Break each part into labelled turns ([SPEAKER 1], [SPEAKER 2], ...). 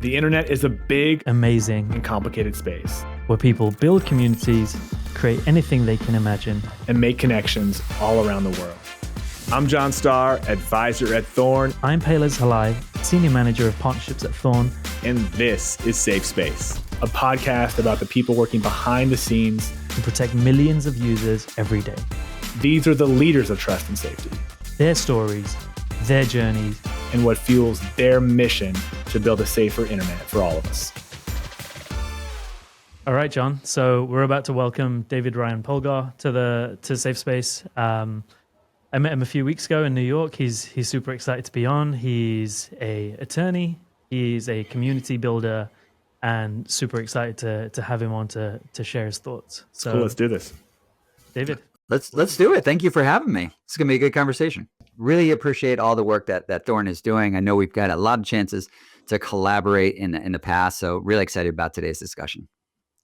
[SPEAKER 1] The internet is a big,
[SPEAKER 2] amazing,
[SPEAKER 1] and complicated space
[SPEAKER 2] where people build communities, create anything they can imagine,
[SPEAKER 1] and make connections all around the world. I'm John Starr, advisor at Thorn.
[SPEAKER 2] I'm Polgar Halai, senior manager of partnerships at Thorn.
[SPEAKER 1] And this is Safe Space, a podcast about the people working behind the scenes
[SPEAKER 2] to protect millions of users every day.
[SPEAKER 1] These are the leaders of trust and safety.
[SPEAKER 2] Their stories, their journeys,
[SPEAKER 1] and what fuels their mission to build a safer internet for all of us.
[SPEAKER 2] All right, John. So we're about to welcome David Ryan Polgar to Safe Space. I met him a few weeks ago in New York. He's super excited to be on. He's an attorney. He's a community builder, and super excited to have him on to share his thoughts. So
[SPEAKER 1] cool, let's do this.
[SPEAKER 2] David.
[SPEAKER 3] Let's do it. Thank you for having me. It's going to be a good conversation. Really appreciate all the work that Thorn is doing. I know we've got a lot of chances to collaborate in the past, so really excited about today's discussion.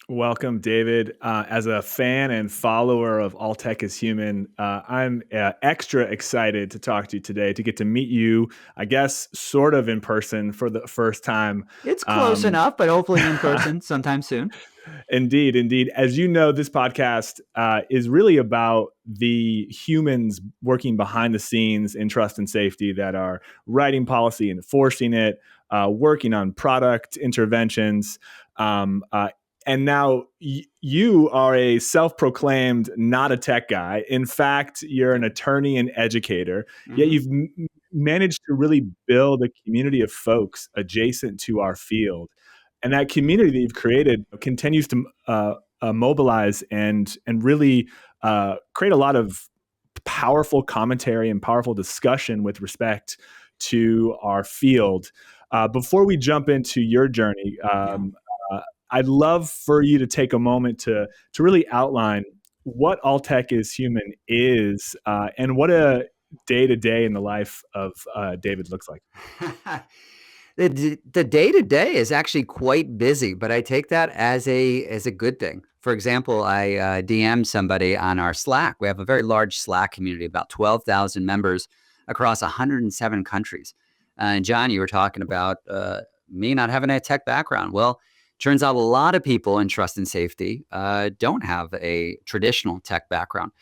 [SPEAKER 1] Welcome, David. As a fan and follower of All Tech is Human, I'm extra excited to talk to you today, to get to meet you, I guess, sort of in person for the first time.
[SPEAKER 3] It's close enough, but hopefully in person sometime soon.
[SPEAKER 1] Indeed. As you know, this podcast is really about the humans working behind the scenes in trust and safety that are writing policy, enforcing it, working on product interventions. And now you are a self-proclaimed not a tech guy. In fact, you're an attorney and educator, yet you've managed to really build a community of folks adjacent to our field. And that community that you've created continues to mobilize and really create a lot of powerful commentary and powerful discussion with respect to our field. Before we jump into your journey, I'd love for you to take a moment to really outline what All Tech is Human is and what a day-to-day in the life of David looks like.
[SPEAKER 3] The day-to-day is actually quite busy, but I take that as a good thing. For example, I DM somebody on our Slack. We have a very large Slack community, about 12,000 members across 107 countries. And John, you were talking about me not having a tech background. Well, turns out a lot of people in trust and safety don't have a traditional tech background.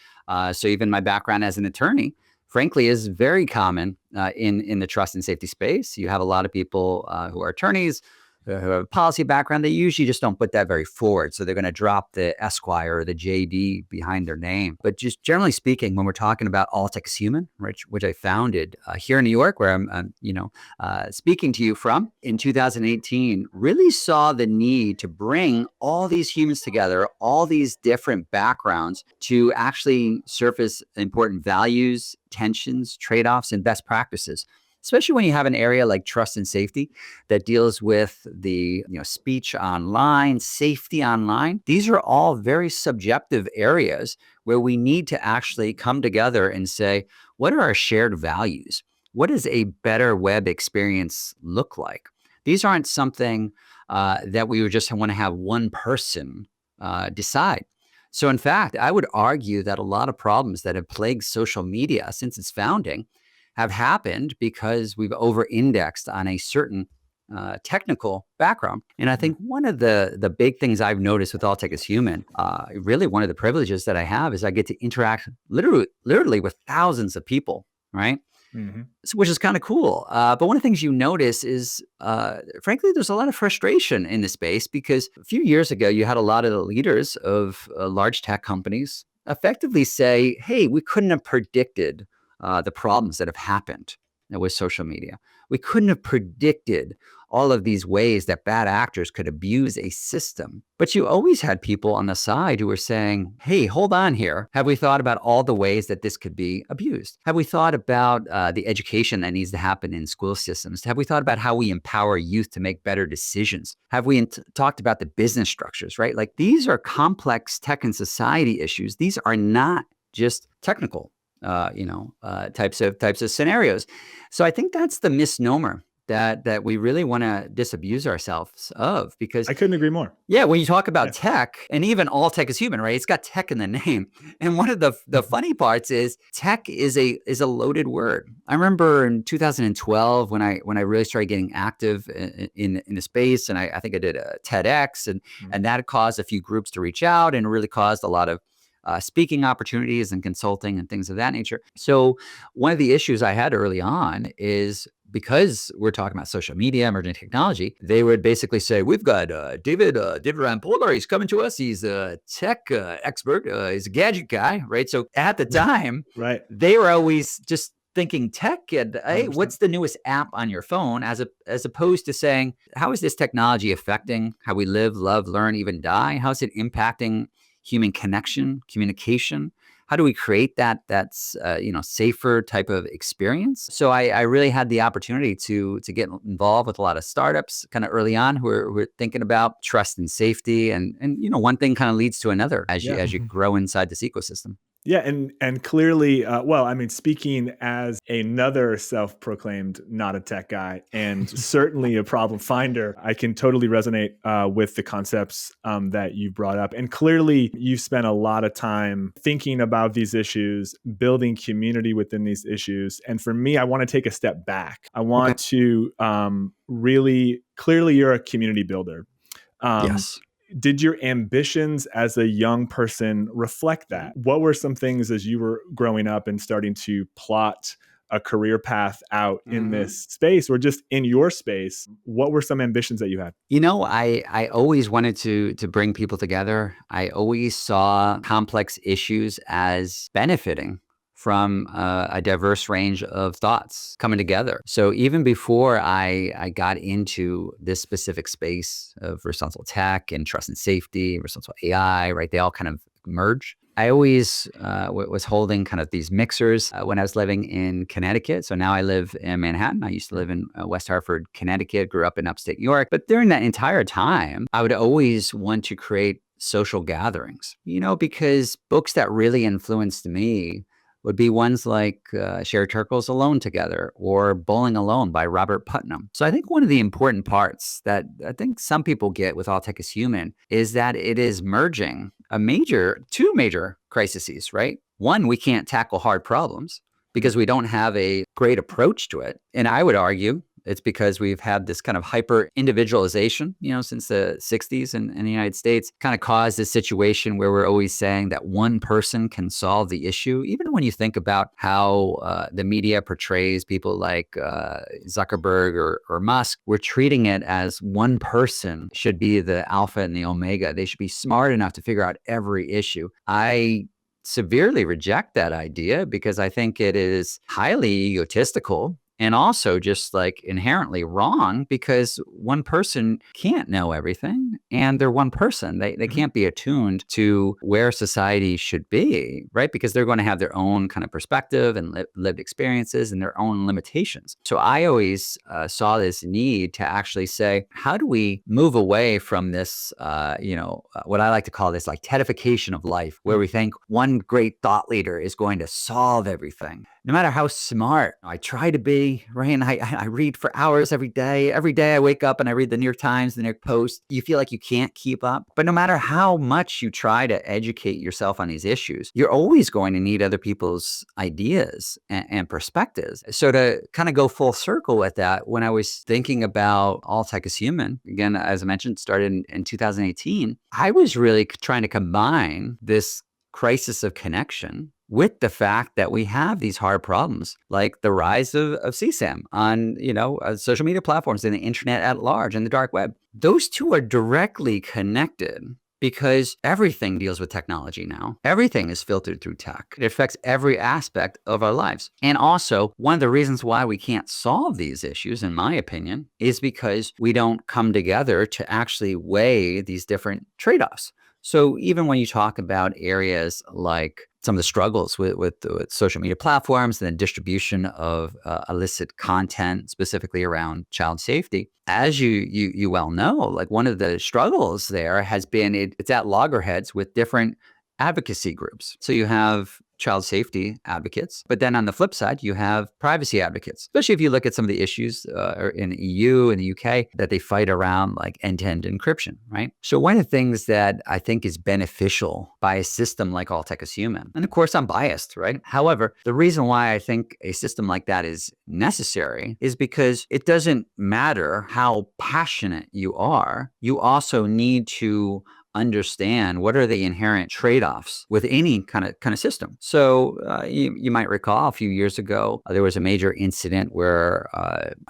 [SPEAKER 3] So even my background as an attorney, frankly, is very common in the trust and safety space. You have a lot of people who are attorneys, who have a policy background. They usually just don't put that very forward. So they're going to drop the Esquire or the JD behind their name. But just generally speaking, when we're talking about All Tech is Human, which I founded here in New York, where I'm speaking to you from in 2018, really saw the need to bring all these humans together, all these different backgrounds, to actually surface important values, tensions, trade-offs, and best practices. Especially when you have an area like trust and safety that deals with the speech online, safety online. These are all very subjective areas where we need to actually come together and say, what are our shared values? What does a better web experience look like? These aren't something that we would just want to have one person decide. So in fact, I would argue that a lot of problems that have plagued social media since its founding have happened because we've over-indexed on a certain technical background. And I think one of the big things I've noticed with All Tech is Human, really one of the privileges that I have is I get to interact literally with thousands of people, right? Mm-hmm. Which is kind of cool. But one of the things you notice is, frankly, there's a lot of frustration in the space because a few years ago, you had a lot of the leaders of large tech companies effectively say, hey, we couldn't have predicted the problems that have happened with social media. We couldn't have predicted all of these ways that bad actors could abuse a system. But you always had people on the side who were saying, hey, hold on here. Have we thought about all the ways that this could be abused? Have we thought about the education that needs to happen in school systems? Have we thought about how we empower youth to make better decisions? Have we talked about the business structures, right? Like these are complex tech and society issues. These are not just technical types of scenarios. So I think that's the misnomer that we really want to disabuse ourselves of, because
[SPEAKER 1] I couldn't agree more.
[SPEAKER 3] yeah, when you talk about
[SPEAKER 1] Yeah.
[SPEAKER 3] tech, and even all tech is human, right? It's got tech in the name. And one of the funny parts is tech is a loaded word. I remember in 2012 when I really started getting active in the space, and I think I did a TEDx, and that caused a few groups to reach out, and really caused a lot of speaking opportunities and consulting and things of that nature. So one of the issues I had early on is, because we're talking about social media, emerging technology, they would basically say, we've got David Ryan Polgar. He's coming to us. He's a tech expert. He's a gadget guy, right? So at the time,
[SPEAKER 1] Right.
[SPEAKER 3] they were always just thinking tech and, hey,
[SPEAKER 1] 100%.
[SPEAKER 3] what's the newest app on your phone, as opposed to saying, how is this technology affecting how we live, love, learn, even die? How is it impacting human connection, communication? How do we create that's safer type of experience? So I really had the opportunity to get involved with a lot of startups kind of early on who are thinking about trust and safety, and one thing kind of leads to another as you grow inside this ecosystem.
[SPEAKER 1] Yeah, and clearly, speaking as another self-proclaimed not a tech guy and certainly a problem finder, I can totally resonate with the concepts that you brought up. And clearly, you've spent a lot of time thinking about these issues, building community within these issues. And for me, I want to take a step back. I want to really, clearly, you're a community builder.
[SPEAKER 3] Yes.
[SPEAKER 1] Did your ambitions as a young person reflect that? What were some things as you were growing up and starting to plot a career path out in this space, or just in your space? What were some ambitions that you had?
[SPEAKER 3] I always wanted to bring people together. I always saw complex issues as benefiting from a diverse range of thoughts coming together. So even before I got into this specific space of responsible tech and trust and safety, responsible AI, right? They all kind of merge. I always was holding kind of these mixers when I was living in Connecticut. So now I live in Manhattan. I used to live in West Hartford, Connecticut, grew up in upstate New York. But during that entire time, I would always want to create social gatherings, because books that really influenced me would be ones like Sherry Turkle's Alone Together or Bowling Alone by Robert Putnam. So I think one of the important parts that I think some people get with All Tech is Human is that it is merging two major crises, right? One, we can't tackle hard problems because we don't have a great approach to it. And I would argue it's because we've had this kind of hyper individualization, since the 60s in the United States, kind of caused this situation where we're always saying that one person can solve the issue. Even when you think about how the media portrays people like Zuckerberg or Musk, we're treating it as one person should be the alpha and the omega. They should be smart enough to figure out every issue. I severely reject that idea because I think it is highly egotistical and also just like inherently wrong, because one person can't know everything and they're one person. They can't be attuned to where society should be, right? Because they're going to have their own kind of perspective and lived experiences and their own limitations. So I always saw this need to actually say, how do we move away from this, what I like to call this like tedification of life, where we think one great thought leader is going to solve everything. No matter how smart I try to be, right? And I read for hours every day. Every day I wake up and I read the New York Times, the New York Post. You feel like you can't keep up. But no matter how much you try to educate yourself on these issues, you're always going to need other people's ideas and perspectives. So to kind of go full circle with that, when I was thinking about All Tech is Human, again, as I mentioned, started in 2018, I was really trying to combine this crisis of connection with the fact that we have these hard problems, like the rise of CSAM on, social media platforms and the internet at large and the dark web. Those two are directly connected because everything deals with technology now. Everything is filtered through tech. It affects every aspect of our lives. And also, one of the reasons why we can't solve these issues, in my opinion, is because we don't come together to actually weigh these different trade-offs. So even when you talk about areas like some of the struggles with social media platforms and the distribution of illicit content, specifically around child safety, as you well know, like one of the struggles there has been it's at loggerheads with different advocacy groups. So you have child safety advocates. But then on the flip side, you have privacy advocates, especially if you look at some of the issues in the EU and the UK that they fight around, like end-to-end encryption, right? So one of the things that I think is beneficial by a system like All Tech is Human, and of course I'm biased, right? However, the reason why I think a system like that is necessary is because it doesn't matter how passionate you are, you also need to understand what are the inherent trade-offs with any kind of system. So you might recall a few years ago, there was a major incident where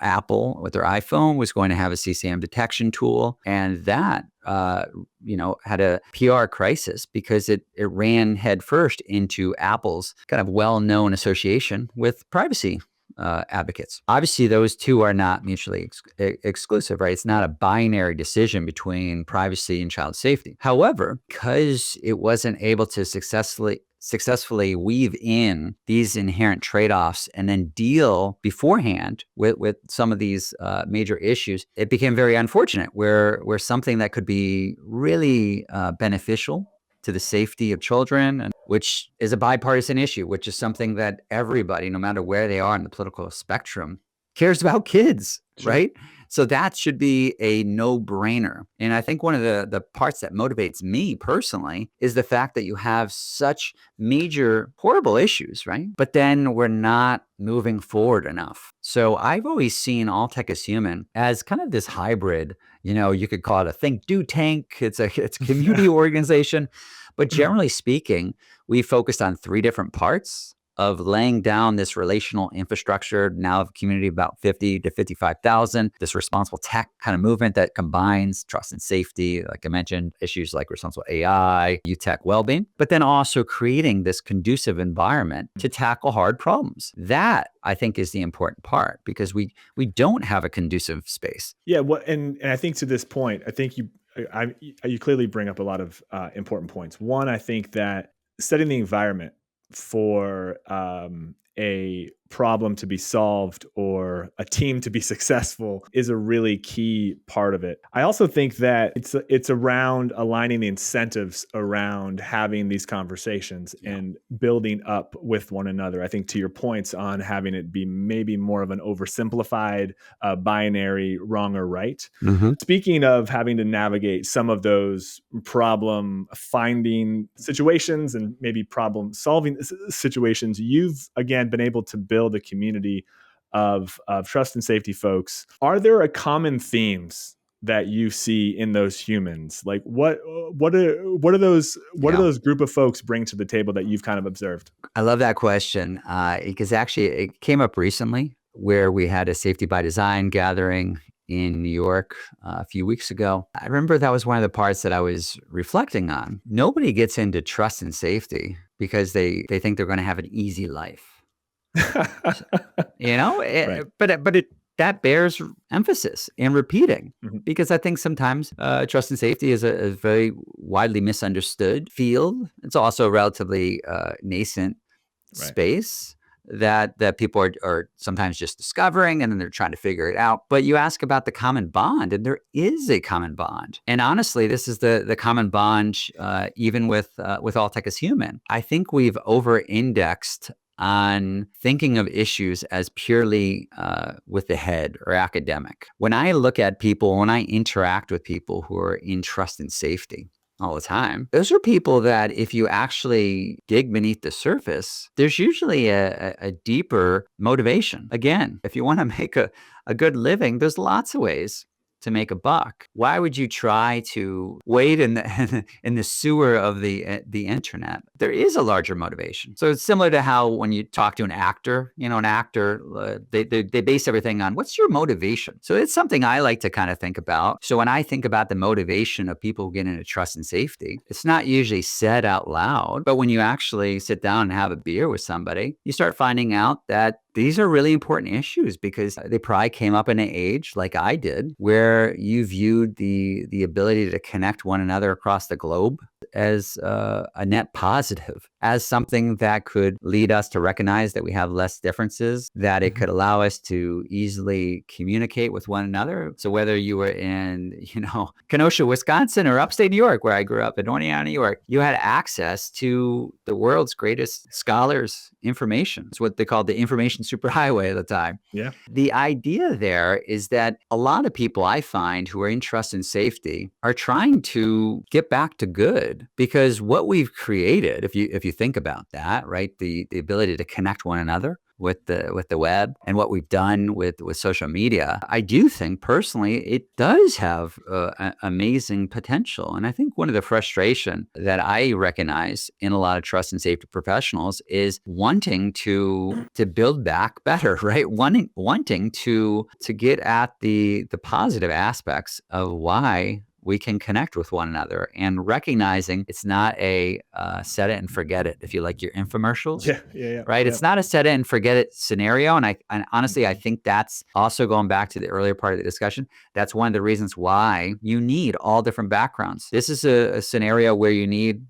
[SPEAKER 3] Apple with their iPhone was going to have a CCM detection tool, and that had a PR crisis because it ran headfirst into Apple's kind of well-known association with privacy advocates. Obviously, those two are not mutually exclusive, right? It's not a binary decision between privacy and child safety. However, because it wasn't able to successfully weave in these inherent trade-offs and then deal beforehand with some of these major issues, it became very unfortunate where something that could be really beneficial to the safety of children, and which is a bipartisan issue, which is something that everybody, no matter where they are in the political spectrum, cares about kids,
[SPEAKER 1] Sure.
[SPEAKER 3] right? So that should be a no-brainer. And I think one of the parts that motivates me personally is the fact that you have such major, horrible issues, right? But then we're not moving forward enough. So I've always seen All Tech is Human as kind of this hybrid. You could call it a think, do, tank. It's a community organization. But generally speaking, we focused on three different parts of laying down this relational infrastructure, now of a community of about 50 to 55,000, this responsible tech kind of movement that combines trust and safety, like I mentioned, issues like responsible AI, youth tech well-being, but then also creating this conducive environment to tackle hard problems. That, I think, is the important part, because we don't have a conducive space.
[SPEAKER 1] Yeah, and I think to this point, I think you clearly bring up a lot of important points. One, I think that setting the environment for a problem to be solved or a team to be successful is a really key part of it. I also think that it's around aligning the incentives around having these conversations and building up with one another. I think to your points on having it be maybe more of an oversimplified binary wrong or right.
[SPEAKER 3] Mm-hmm.
[SPEAKER 1] Speaking of having to navigate some of those problem finding situations and maybe problem solving situations, you've again been able to build a community of trust and safety folks. Are there common themes that you see in those humans? Like what are those group of folks bring to the table that you've kind of observed?
[SPEAKER 3] I love that question because actually it came up recently where we had a safety by design gathering in New York a few weeks ago. I remember that was one of the parts that I was reflecting on. Nobody gets into trust and safety because they think they're going to have an easy life.
[SPEAKER 1] Right.
[SPEAKER 3] But that bears emphasis and repeating,
[SPEAKER 1] Mm-hmm.
[SPEAKER 3] because I think sometimes trust and safety is a very widely misunderstood field. It's also a relatively nascent space that people are sometimes just discovering, and then they're trying to figure it out. But you ask about the common bond, and there is a common bond. And honestly, this is the common bond even with All Tech is Human. I think we've over-indexed on thinking of issues as purely with the head or academic. When I look at people, when I interact with people who are in trust and safety all the time, those are people that if you actually dig beneath the surface, there's usually a deeper motivation. Again, if you want to make a good living, there's lots of ways to make a buck. Why would you try to wade in the sewer of the internet? There is a larger motivation. So it's similar to how when you talk to an actor, they base everything on what's your motivation. So it's something I like to kind of think about. So when I think about the motivation of people who get into trust and safety, it's not usually said out loud, but when you actually sit down and have a beer with somebody, you start finding out that these are really important issues because they probably came up in an age like I did, where you viewed the ability to connect one another across the globe as a net positive, as something that could lead us to recognize that we have less differences, that it could allow us to easily communicate with one another. So whether you were in, Kenosha, Wisconsin, or upstate New York, where I grew up in Oneonta, New York, you had access to the world's greatest scholars' information. It's what they called the information superhighway at the time.
[SPEAKER 1] Yeah.
[SPEAKER 3] The idea there is that a lot of people I find who are in trust and safety are trying to get back to good, because what we've created, if you think about that, right, the ability to connect one another with the web and what we've done with social media, I do think personally it does have amazing potential. And I think one of the frustration that I recognize in a lot of trust and safety professionals is wanting to build back better, right? Wanting to get at the positive aspects of why we can connect with one another, and recognizing it's not a set it and forget it, if you like your infomercials.
[SPEAKER 1] Yeah.
[SPEAKER 3] Right?
[SPEAKER 1] Yeah.
[SPEAKER 3] It's not a set it and forget it scenario. And honestly, I think that's also going back to the earlier part of the discussion. That's one of the reasons why you need all different backgrounds. This is a scenario where you need,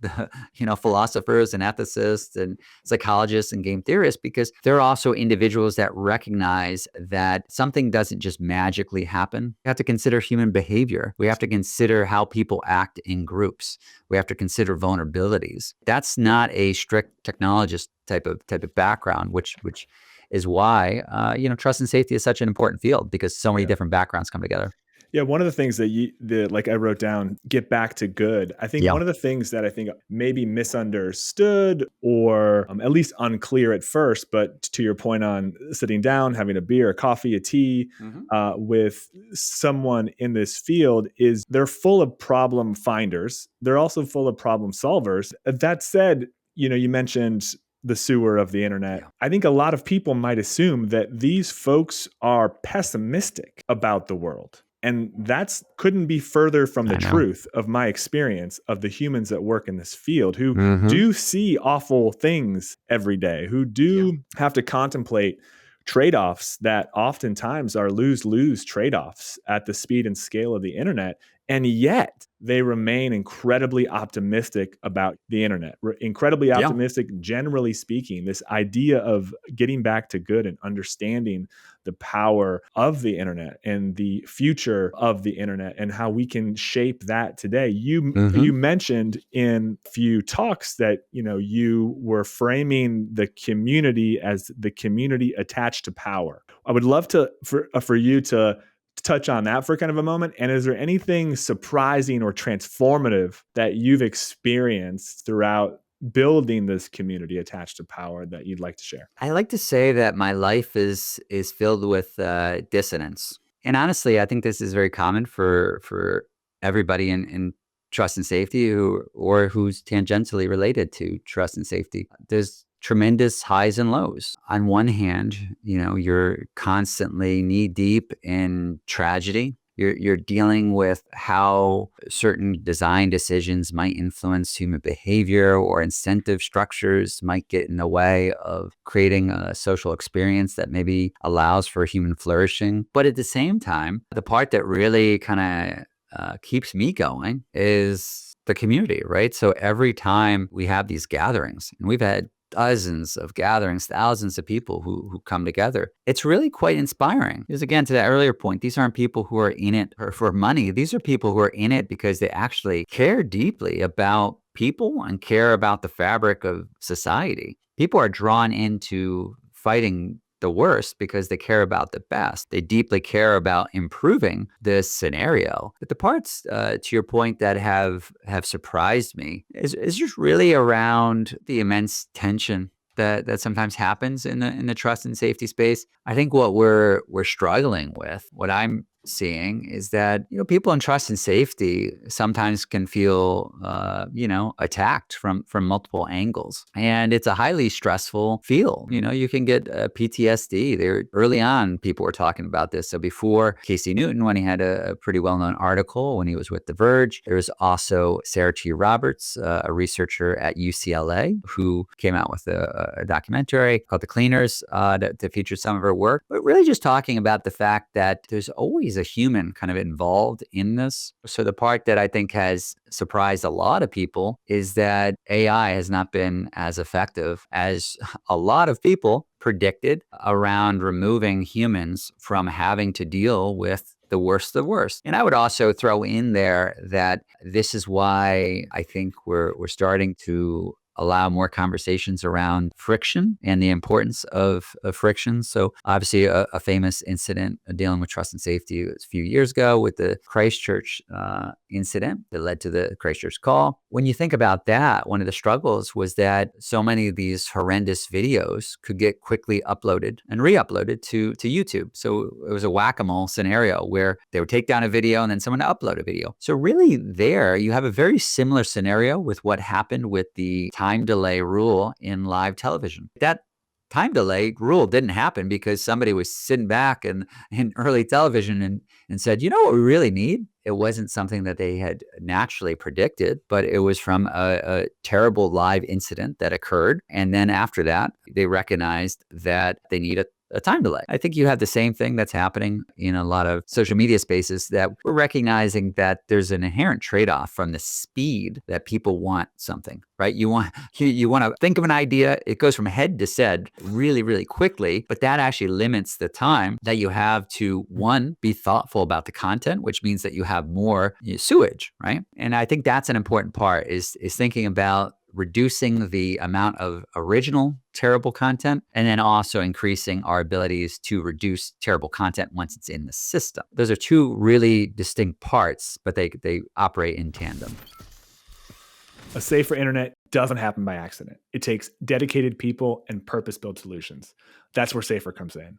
[SPEAKER 3] philosophers and ethicists and psychologists and game theorists, because they're also individuals that recognize that something doesn't just magically happen. We have to consider human behavior. We have to consider how people act in groups. We have to consider vulnerabilities. That's not a strict technologist type of background, which is why trust and safety is such an important field, because so many different backgrounds come together.
[SPEAKER 1] Yeah, one of the things that like I wrote down, get back to good. I think one of the things that I think maybe misunderstood, or at least unclear at first, but to your point on sitting down, having a beer, a coffee, a tea with someone in this field, is they're full of problem finders. They're also full of problem solvers. That said, you mentioned the sewer of the internet. Yeah. I think a lot of people might assume that these folks are pessimistic about the world. And that's couldn't be further from the truth of my experience of the humans that work in this field, who do see awful things every day, who do have to contemplate trade-offs that oftentimes are lose-lose trade-offs at the speed and scale of the internet. And yet they remain incredibly optimistic about the internet, incredibly optimistic, generally speaking. This idea of getting back to good and understanding the power of the internet and the future of the internet and how we can shape that today. You mentioned in a few talks that, you were framing the community as the community attached to power. I would love for you to touch on that for kind of a moment. And is there anything surprising or transformative that you've experienced throughout building this community attached to power that you'd like to share?
[SPEAKER 3] I like to say that my life is filled with dissonance. And honestly, I think this is very common for everybody in trust and safety who's tangentially related to trust and safety. There's tremendous highs and lows. On one hand, you're constantly knee deep in tragedy. You're dealing with how certain design decisions might influence human behavior, or incentive structures might get in the way of creating a social experience that maybe allows for human flourishing. But at the same time, the part that really kind of keeps me going is the community, right? So every time we have these gatherings, and we've had dozens of gatherings, thousands of people who come together, it's really quite inspiring. Because again, to that earlier point, these aren't people who are in it for money. These are people who are in it because they actually care deeply about people and care about the fabric of society. People are drawn into fighting the worst because they care about the best. They deeply care about improving this scenario. But the parts, to your point, that have surprised me is just really around the immense tension that sometimes happens in the trust and safety space. I think what we're struggling with, what I'm seeing is that, people in trust and safety sometimes can feel, attacked from multiple angles. And it's a highly stressful field. You can get PTSD. Early on, people were talking about this. So before Casey Newton, when he had a pretty well-known article when he was with The Verge, there was also Sarah T. Roberts, a researcher at UCLA, who came out with a documentary called The Cleaners to feature some of her work, but really just talking about the fact that there's always a human kind of involved in this. So the part that I think has surprised a lot of people is that AI has not been as effective as a lot of people predicted around removing humans from having to deal with the worst of the worst. And I would also throw in there that this is why I think we're starting to allow more conversations around friction and the importance of friction. So obviously a famous incident dealing with trust and safety was a few years ago with the Christchurch incident that led to the Christchurch call. When you think about that, one of the struggles was that so many of these horrendous videos could get quickly uploaded and re-uploaded to YouTube. So it was a whack-a-mole scenario where they would take down a video and then someone would upload a video. So really there you have a very similar scenario with what happened with the time delay rule in live television. That time delay rule didn't happen because somebody was sitting back in early television and said, what we really need? It wasn't something that they had naturally predicted, but it was from a terrible live incident that occurred. And then after that, they recognized that they need a time delay. I think you have the same thing that's happening in a lot of social media spaces, that we're recognizing that there's an inherent trade-off from the speed that people want something, right? You want to think of an idea, it goes from head to said really, really quickly, but that actually limits the time that you have to, one, be thoughtful about the content, which means that you have more sewage, right? And I think that's an important part is thinking about reducing the amount of original terrible content, and then also increasing our abilities to reduce terrible content once it's in the system. Those are two really distinct parts, but they operate in tandem.
[SPEAKER 1] A safer internet doesn't happen by accident. It takes dedicated people and purpose-built solutions. That's where Safer comes in.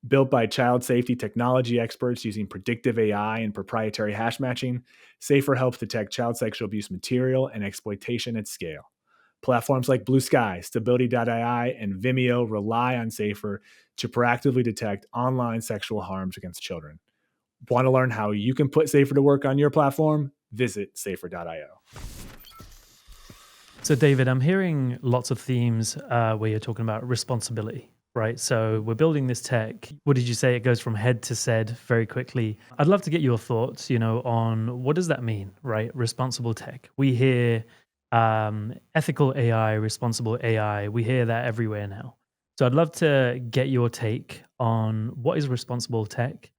[SPEAKER 1] Built by child safety technology experts using predictive AI and proprietary hash matching, Safer helps detect child sexual abuse material and exploitation at scale. Platforms like Blue Sky, Stability.ai, and Vimeo rely on Safer to proactively detect online sexual harms against children. Want to learn how you can put Safer to work on your platform? Visit safer.io.
[SPEAKER 2] So, David, I'm hearing lots of themes where you're talking about responsibility, right? So we're building this tech. What did you say? It goes from head to said very quickly. I'd love to get your thoughts, on what does that mean, right? Responsible tech. We hear ethical AI, responsible AI. We hear that everywhere now. So I'd love to get your take on what is responsible tech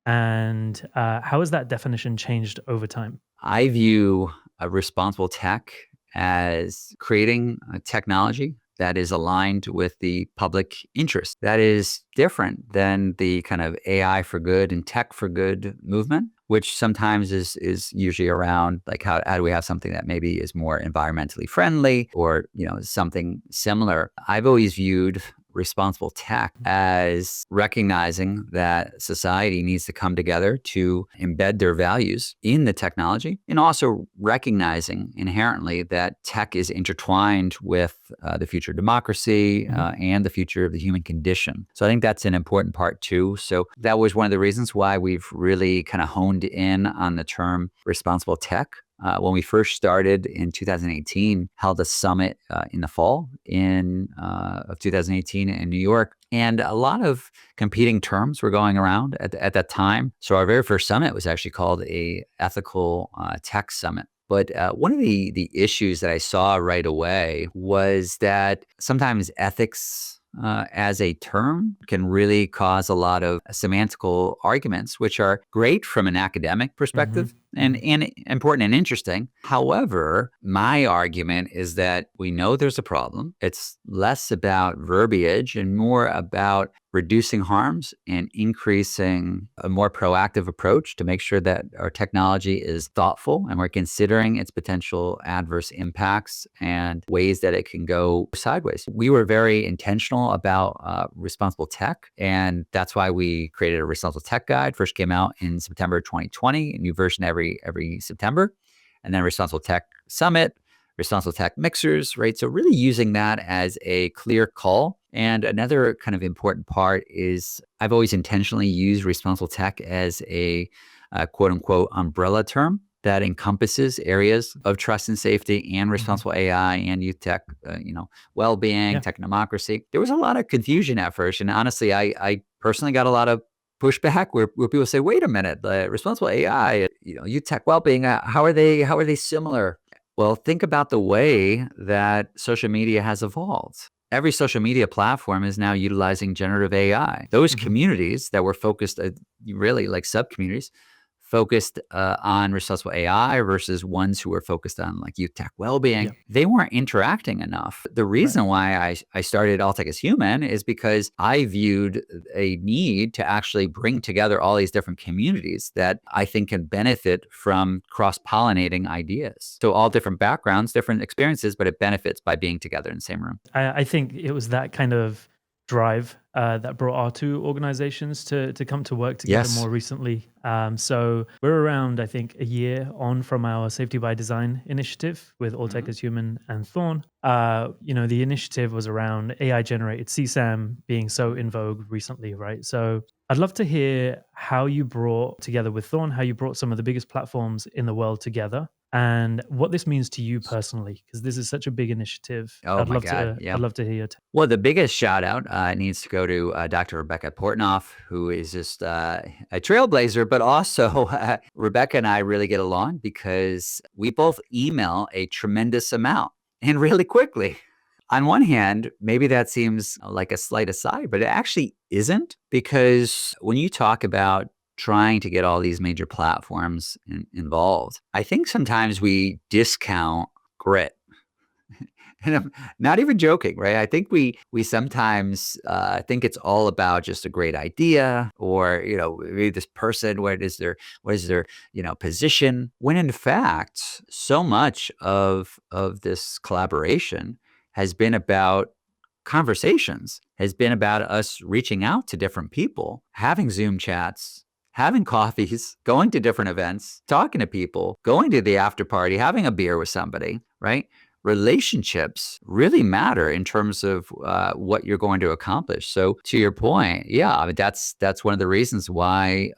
[SPEAKER 2] and how has that definition changed over time?
[SPEAKER 3] I view a responsible tech as creating a technology that is aligned with the public interest. That is different than the kind of AI for good and tech for good movement, which sometimes is usually around like how do we have something that maybe is more environmentally friendly or something similar. I've always viewed responsible tech as recognizing that society needs to come together to embed their values in the technology, and also recognizing inherently that tech is intertwined with the future of democracy and the future of the human condition. So I think that's an important part too. So that was one of the reasons why we've really kind of honed in on the term responsible tech. When we first started in 2018, held a summit in the fall of 2018 in New York. And a lot of competing terms were going around at that time. So our very first summit was actually called a ethical tech summit. But one of the issues that I saw right away was that sometimes ethics as a term can really cause a lot of semantical arguments, which are great from an academic perspective. and important and interesting. However, my argument is that we know there's a problem. It's less about verbiage and more about reducing harms and increasing a more proactive approach to make sure that our technology is thoughtful and we're considering its potential adverse impacts and ways that it can go sideways. We were very intentional about responsible tech, and that's why we created a responsible tech guide. First came out in September 2020, a new version every September, and then responsible tech summit, responsible tech mixers, right? So really using that as a clear call. And another kind of important part is I've always intentionally used responsible tech as a quote unquote umbrella term that encompasses areas of trust and safety and responsible AI and youth tech, well-being, technomocracy. There was a lot of confusion at first. And honestly, I personally got a lot of pushback where people say, wait a minute, responsible AI, youth tech well-being, how are they similar? Well, think about the way that social media has evolved. Every social media platform is now utilizing generative AI. Those communities that were focused, really like sub-communities, focused on responsible AI versus ones who were focused on like youth tech well-being, they weren't interacting enough. The reason why I started All Tech is Human is because I viewed a need to actually bring together all these different communities that I think can benefit from cross-pollinating ideas. So all different backgrounds, different experiences, but it benefits by being together in the same room.
[SPEAKER 2] I think it was that kind of drive that brought our two organizations to come to work together more recently. So we're around, I think, a year on from our Safety by Design initiative with All Tech is Human and Thorn. The initiative was around AI-generated CSAM being so in vogue recently, right? So I'd love to hear how you brought together with Thorn, how you brought some of the biggest platforms in the world together, and what this means to you personally, because this is such a big initiative.
[SPEAKER 3] I'd love to
[SPEAKER 2] hear your take.
[SPEAKER 3] Well, the biggest shout out needs to go to Dr. Rebecca Portnoff, who is just a trailblazer, but also Rebecca and I really get along because we both email a tremendous amount and really quickly. On one hand, maybe that seems like a slight aside, but it actually isn't, because when you talk about trying to get all these major platforms involved, I think sometimes we discount grit. And I'm not even joking, right? I think we sometimes think it's all about just a great idea, or maybe this person, what is their position, when in fact so much of this collaboration has been about conversations, has been about us reaching out to different people, having Zoom chats, having coffees, going to different events, talking to people, going to the after party, having a beer with somebody, right? Relationships really matter in terms of what you're going to accomplish. So to your point, that's one of the reasons why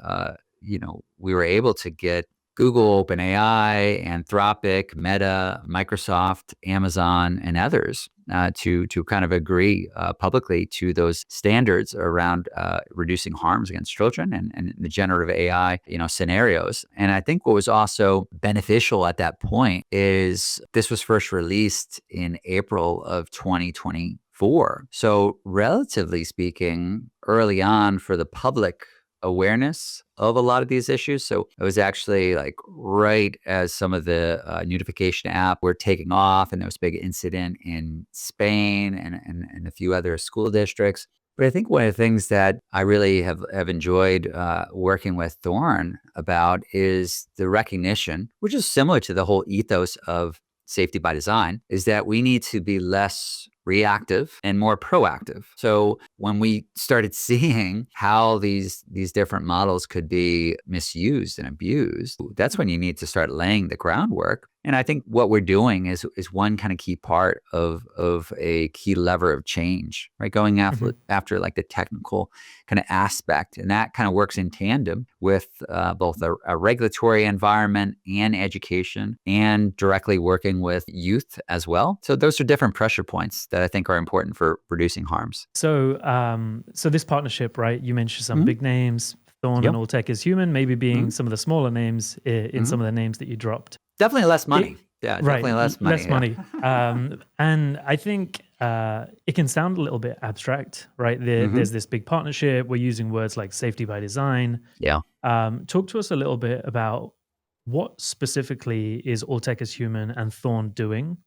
[SPEAKER 3] we were able to get Google, OpenAI, Anthropic, Meta, Microsoft, Amazon, and others to kind of agree publicly to those standards around reducing harms against children and the generative AI scenarios. And I think what was also beneficial at that point is this was first released in April of 2024. So relatively speaking, early on for the public awareness of a lot of these issues. So it was actually like right as some of the notification app were taking off, and there was a big incident in Spain and a few other school districts. But I think one of the things that I really have enjoyed working with Thorn about is the recognition, which is similar to the whole ethos of Safety by Design, is that we need to be less reactive and more proactive. So when we started seeing how these different models could be misused and abused, that's when you need to start laying the groundwork. And I think what we're doing is one kind of key part of a key lever of change, right? Going after like the technical kind of aspect. And that kind of works in tandem with both a regulatory environment and education, and directly working with youth as well. So those are different pressure points that I think are important for reducing harms.
[SPEAKER 2] So this partnership, right? You mentioned some big names, Thorn and All Tech is Human, maybe being some of the smaller names in some of the names that you dropped.
[SPEAKER 3] Definitely less money. Definitely less money.
[SPEAKER 2] Less money. And I think it can sound a little bit abstract, right? There's this big partnership. We're using words like safety by design.
[SPEAKER 3] Yeah.
[SPEAKER 2] Talk to us a little bit about what specifically is All Tech is Human and Thorn doing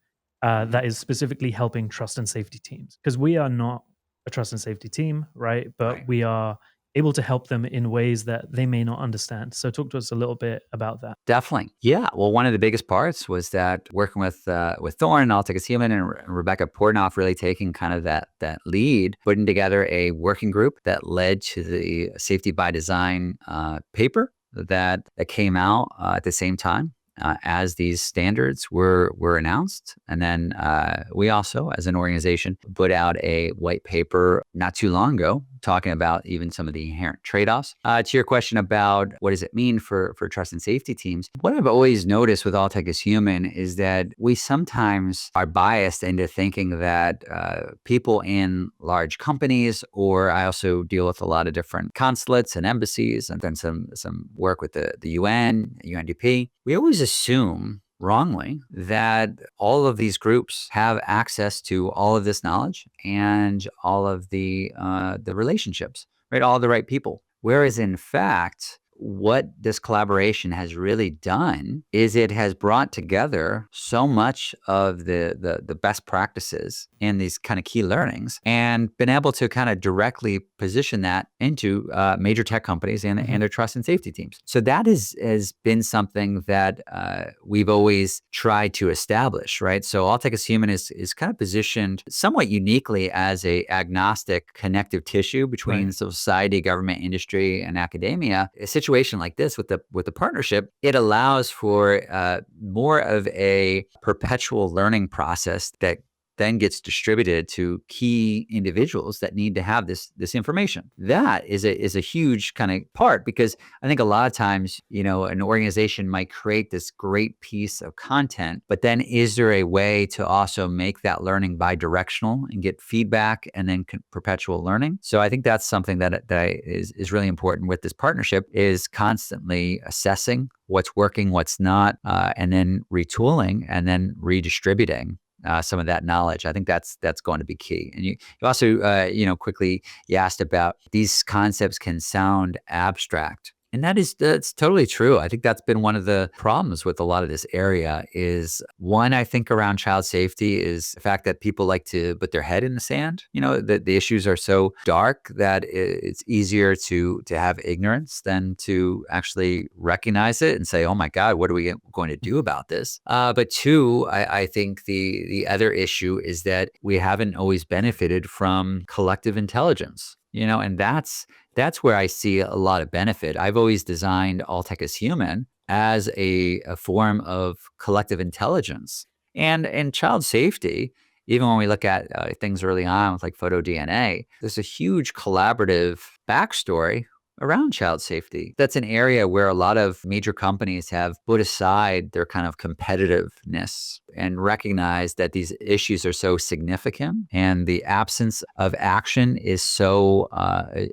[SPEAKER 2] that is specifically helping trust and safety teams? Because we are not a trust and safety team, right? But
[SPEAKER 3] Right.
[SPEAKER 2] we are able to help them in ways that they may not understand. So talk to us a little bit about that.
[SPEAKER 3] Definitely. Yeah. Well, one of the biggest parts was that working with Thorn, I'll take a human, and Rebecca Portnoff really taking kind of that lead, putting together a working group that led to the Safety by Design paper that came out at the same time. As these standards were announced. And then we also, as an organization, put out a white paper not too long ago talking about even some of the inherent trade-offs. To your question about what does it mean for trust and safety teams, what I've always noticed with All Tech is Human is that we sometimes are biased into thinking that people in large companies, or I also deal with a lot of different consulates and embassies, and then some work with the UN, UNDP. We always assume wrongly that all of these groups have access to all of this knowledge and all of the relationships, right? All the right people. Whereas in fact, what this collaboration has really done is it has brought together so much of the best practices and these kind of key learnings, and been able to kind of directly position that into major tech companies and their trust and safety teams. So that has been something that we've always tried to establish, right? So All Tech is Human is kind of positioned somewhat uniquely as a agnostic connective tissue between society, government, industry, and academia. A situation like this with the partnership, it allows for more of a perpetual learning process that then gets distributed to key individuals that need to have this information. That is a huge kind of part, because I think a lot of times, an organization might create this great piece of content, but then is there a way to also make that learning bi-directional and get feedback and then perpetual learning? So I think that's something that is really important with this partnership, is constantly assessing what's working, what's not, and then retooling and then redistributing some of that knowledge. I think that's going to be key. And you also, quickly, you asked about these concepts can sound abstract. And that's totally true. I think that's been one of the problems with a lot of this area is, one, I think around child safety is the fact that people like to put their head in the sand. The issues are so dark that it's easier to have ignorance than to actually recognize it and say, oh my God, what are we going to do about this? But two, I think the other issue is that we haven't always benefited from collective intelligence. And that's where I see a lot of benefit. I've always designed All Tech is Human as a form of collective intelligence. And child safety, even when we look at things early on with like photo DNA, there's a huge collaborative backstory around child safety. That's an area where a lot of major companies have put aside their kind of competitiveness and recognized that these issues are so significant, and the absence of action is so,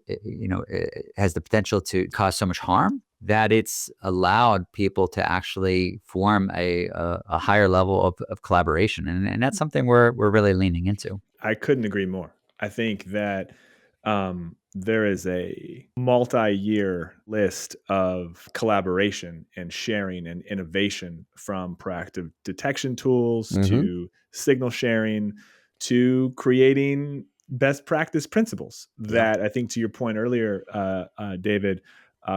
[SPEAKER 3] it has the potential to cause so much harm, that it's allowed people to actually form a higher level of collaboration. And that's something we're really leaning into.
[SPEAKER 1] I couldn't agree more. I think that there is a multi-year list of collaboration and sharing and innovation, from proactive detection tools to signal sharing to creating best practice principles that I think, to your point earlier, David,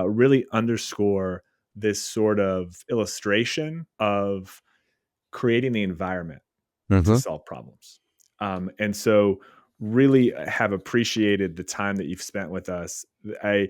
[SPEAKER 1] really underscore this sort of illustration of creating the environment to solve problems. And so really have appreciated the time that you've spent with us. I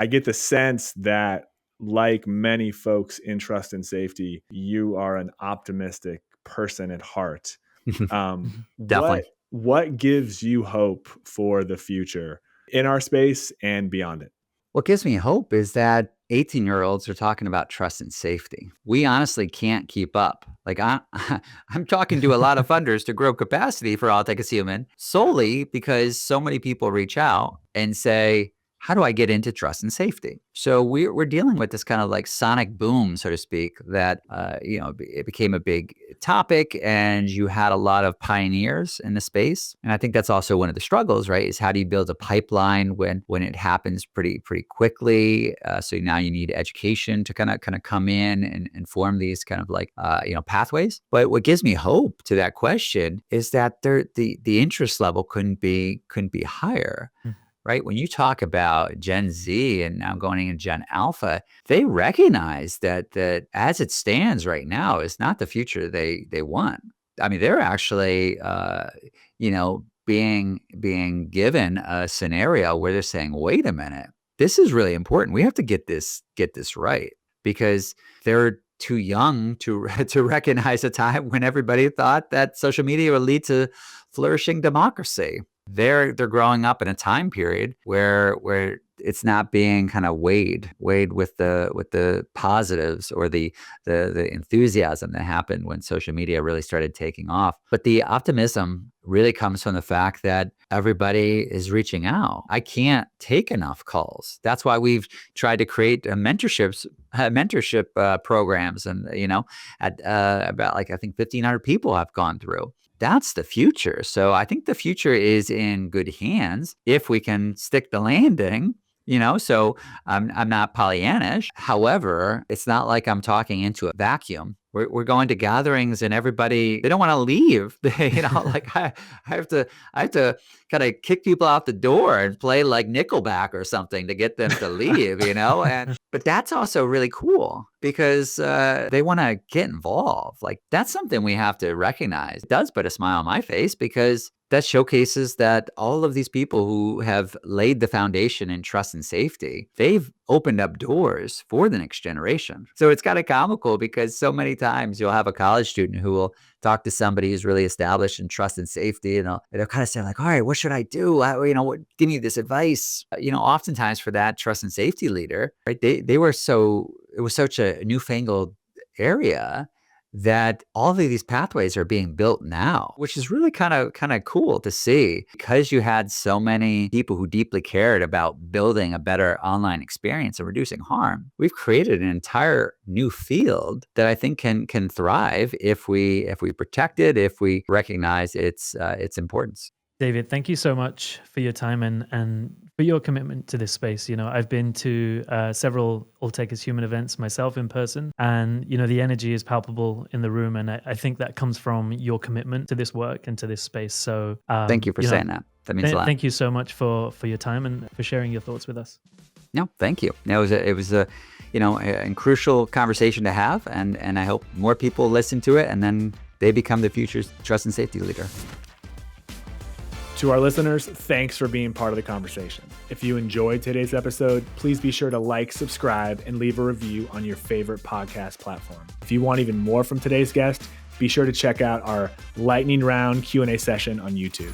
[SPEAKER 1] get the sense that, like many folks in trust and safety, you are an optimistic person at heart.
[SPEAKER 3] Definitely.
[SPEAKER 1] What gives you hope for the future in our space and beyond it?
[SPEAKER 3] What gives me hope is that 18-year-olds are talking about trust and safety. We honestly can't keep up. Like I'm talking to a lot of funders to grow capacity for All Tech is Human, solely because so many people reach out and say, how do I get into trust and safety? So we're dealing with this kind of like sonic boom, so to speak, that it became a big topic, and you had a lot of pioneers in the space. And I think that's also one of the struggles, right? Is how do you build a pipeline when it happens pretty quickly? So now you need education to kind of come in and form these kind of like pathways. But what gives me hope to that question is that the interest level couldn't be higher. Right? When you talk about Gen Z and now going into Gen Alpha, they recognize that as it stands right now is not the future they want. I mean, they're actually, being given a scenario where they're saying, wait a minute, this is really important. We have to get this right, because they're too young to recognize a time when everybody thought that social media would lead to flourishing democracy. They're growing up in a time period where it's not being kind of weighed with the positives or the enthusiasm that happened when social media really started taking off. But the optimism really comes from the fact that everybody is reaching out. I can't take enough calls. That's why we've tried to create mentorship programs, and about I think 1,500 people have gone through. That's the future. So I think the future is in good hands if we can stick the landing. So I'm not Pollyannish. However, it's not like I'm talking into a vacuum. We're going to gatherings, and everybody, they don't want to leave. I have to kind of kick people out the door and play like Nickelback or something to get them to leave. But that's also really cool because they want to get involved. Like, that's something we have to recognize. It does put a smile on my face because that showcases that all of these people who have laid the foundation in trust and safety, they've opened up doors for the next generation. So it's kind of comical because so many times you'll have a college student who will talk to somebody who's really established in trust and safety, and they'll kind of say like, all right, what should I do? Give me this advice. Oftentimes for that trust and safety leader, right? It was such a newfangled area that all of these pathways are being built now, which is really kind of cool to see, because you had so many people who deeply cared about building a better online experience and reducing harm. We've created an entire new field that I think can thrive if we protect it, if we recognize its importance.
[SPEAKER 2] David, thank you so much for your time and for your commitment to this space. I've been to several All Take As Human events myself in person, and the energy is palpable in the room, and I think that comes from your commitment to this work and to this space. So
[SPEAKER 3] thank you for saying that. That means a lot.
[SPEAKER 2] Thank you so much for your time and for sharing your thoughts with us.
[SPEAKER 3] No, thank you. It was a crucial conversation to have, and I hope more people listen to it, and then they become the future's trust and safety leader.
[SPEAKER 1] To our listeners, thanks for being part of the conversation. If you enjoyed today's episode, please be sure to like, subscribe, and leave a review on your favorite podcast platform. If you want even more from today's guest, be sure to check out our lightning round Q&A session on YouTube.